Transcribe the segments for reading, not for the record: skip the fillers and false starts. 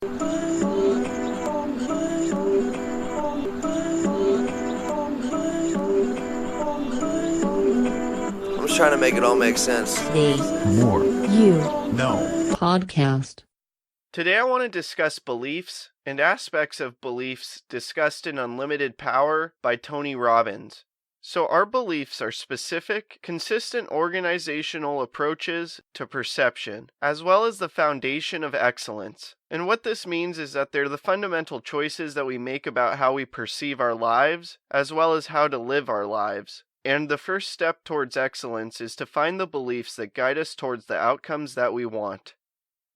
I'm just trying to make it all make sense. The More You No Podcast. Today I want to discuss beliefs and aspects of beliefs discussed in Unlimited Power by Tony Robbins. So our beliefs are specific, consistent organizational approaches to perception, as well as the foundation of excellence. And what this means is that they're the fundamental choices that we make about how we perceive our lives, as well as how to live our lives. And the first step towards excellence is to find the beliefs that guide us towards the outcomes that we want.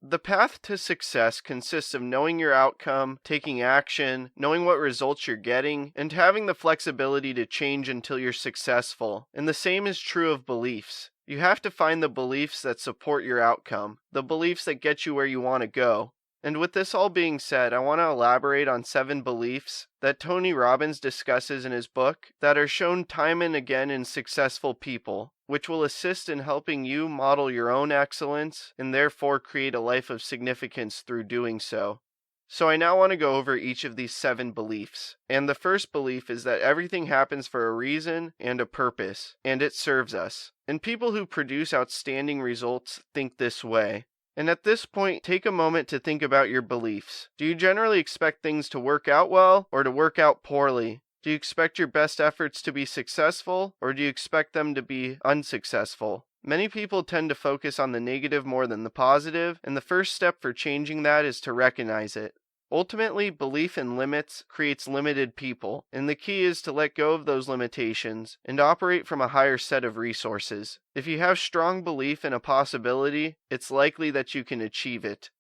The path to success consists of knowing your outcome, taking action, knowing what results you're getting, and having the flexibility to change until you're successful. And the same is true of beliefs. You have to find the beliefs that support your outcome, the beliefs that get you where you want to go. And with this all being said, I want to elaborate on 7 beliefs that Tony Robbins discusses in his book that are shown time and again in successful people, which will assist in helping you model your own excellence and therefore create a life of significance through doing so. So I now want to go over each of these 7 beliefs. And the first belief is that everything happens for a reason and a purpose, and it serves us. And people who produce outstanding results think this way. And at this point, take a moment to think about your beliefs. Do you generally expect things to work out well or to work out poorly? Do you expect your best efforts to be successful, or do you expect them to be unsuccessful? Many people tend to focus on the negative more than the positive, and the first step for changing that is to recognize it. Ultimately, belief in limits creates limited people, and the key is to let go of those limitations and operate from a higher set of resources. If you have strong belief in a possibility, it's likely that you can achieve it.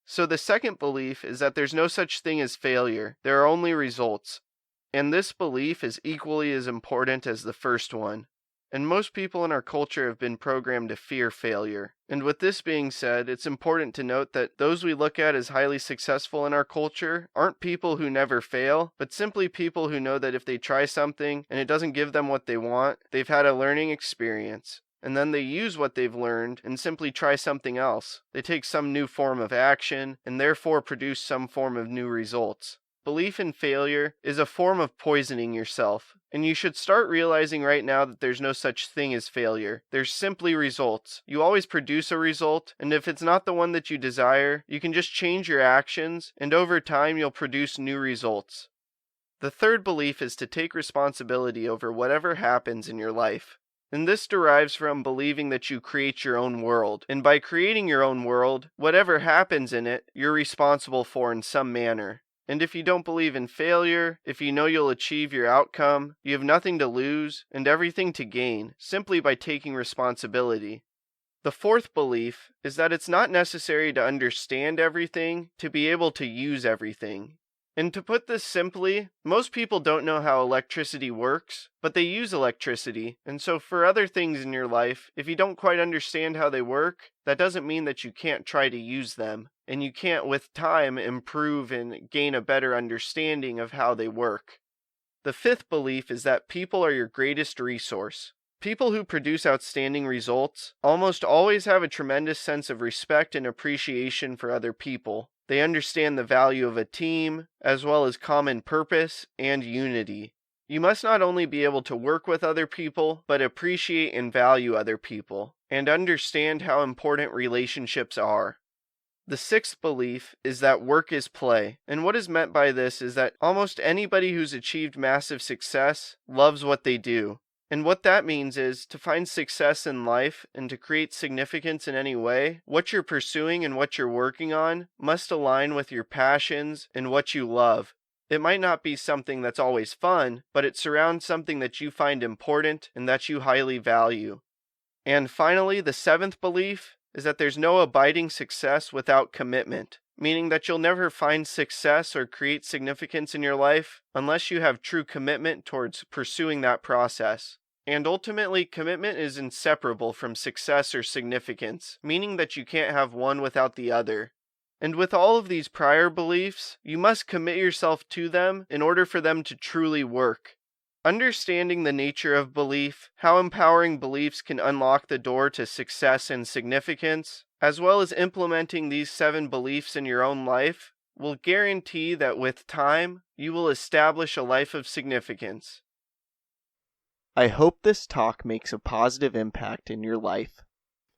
So the second belief is that there's no such thing as failure. There are only results. And this belief is equally as important as the first one. And most people in our culture have been programmed to fear failure. And with this being said, it's important to note that those we look at as highly successful in our culture aren't people who never fail, but simply people who know that if they try something and it doesn't give them what they want, they've had a learning experience. And then they use what they've learned and simply try something else. They take some new form of action and therefore produce some form of new results. Belief in failure is a form of poisoning yourself, and you should start realizing right now that there's no such thing as failure. There's simply results. You always produce a result, and if it's not the one that you desire, you can just change your actions, and over time you'll produce new results. The third belief is to take responsibility over whatever happens in your life. And this derives from believing that you create your own world. And by creating your own world, whatever happens in it, you're responsible for in some manner. And if you don't believe in failure, if you know you'll achieve your outcome, you have nothing to lose and everything to gain simply by taking responsibility. The fourth belief is that it's not necessary to understand everything to be able to use everything. And to put this simply, most people don't know how electricity works, but they use electricity. And so for other things in your life, if you don't quite understand how they work, that doesn't mean that you can't try to use them. And you can't, with time, improve and gain a better understanding of how they work. The fifth belief is that people are your greatest resource. People who produce outstanding results almost always have a tremendous sense of respect and appreciation for other people. They understand the value of a team, as well as common purpose and unity. You must not only be able to work with other people, but appreciate and value other people, and understand how important relationships are. The sixth belief is that work is play, and what is meant by this is that almost anybody who's achieved massive success loves what they do. And what that means is, to find success in life and to create significance in any way, what you're pursuing and what you're working on must align with your passions and what you love. It might not be something that's always fun, but it surrounds something that you find important and that you highly value. And finally, the seventh belief is that there's no abiding success without commitment, meaning that you'll never find success or create significance in your life unless you have true commitment towards pursuing that process. And ultimately, commitment is inseparable from success or significance, meaning that you can't have one without the other. And with all of these prior beliefs, you must commit yourself to them in order for them to truly work. Understanding the nature of belief, how empowering beliefs can unlock the door to success and significance, as well as implementing these 7 beliefs in your own life, will guarantee that with time, you will establish a life of significance. I hope this talk makes a positive impact in your life.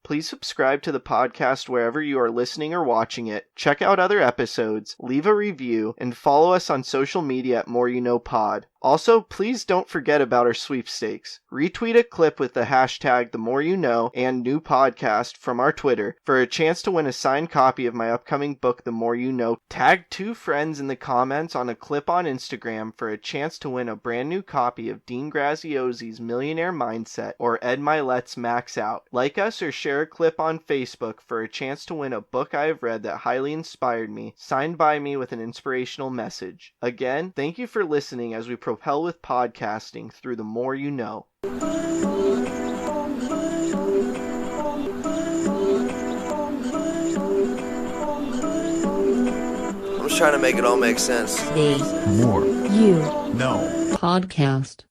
Please subscribe to the podcast wherever you are listening or watching it. Check out other episodes, leave a review, and follow us on social media at More You Know Pod. Also, please don't forget about our sweepstakes. Retweet a clip with the hashtag The More You Know and New Podcast from our Twitter for a chance to win a signed copy of my upcoming book, The More You Know. Tag 2 friends in the comments on a clip on Instagram for a chance to win a brand new copy of Dean Graziosi's Millionaire Mindset or Ed Milet's Max Out. Like us or share a clip on Facebook for a chance to win a book I have read that highly inspired me, signed by me with an inspirational message. Again, thank you for listening as we propel with podcasting through the More You Know. I'm just trying to make it all make sense. The More You No Podcast.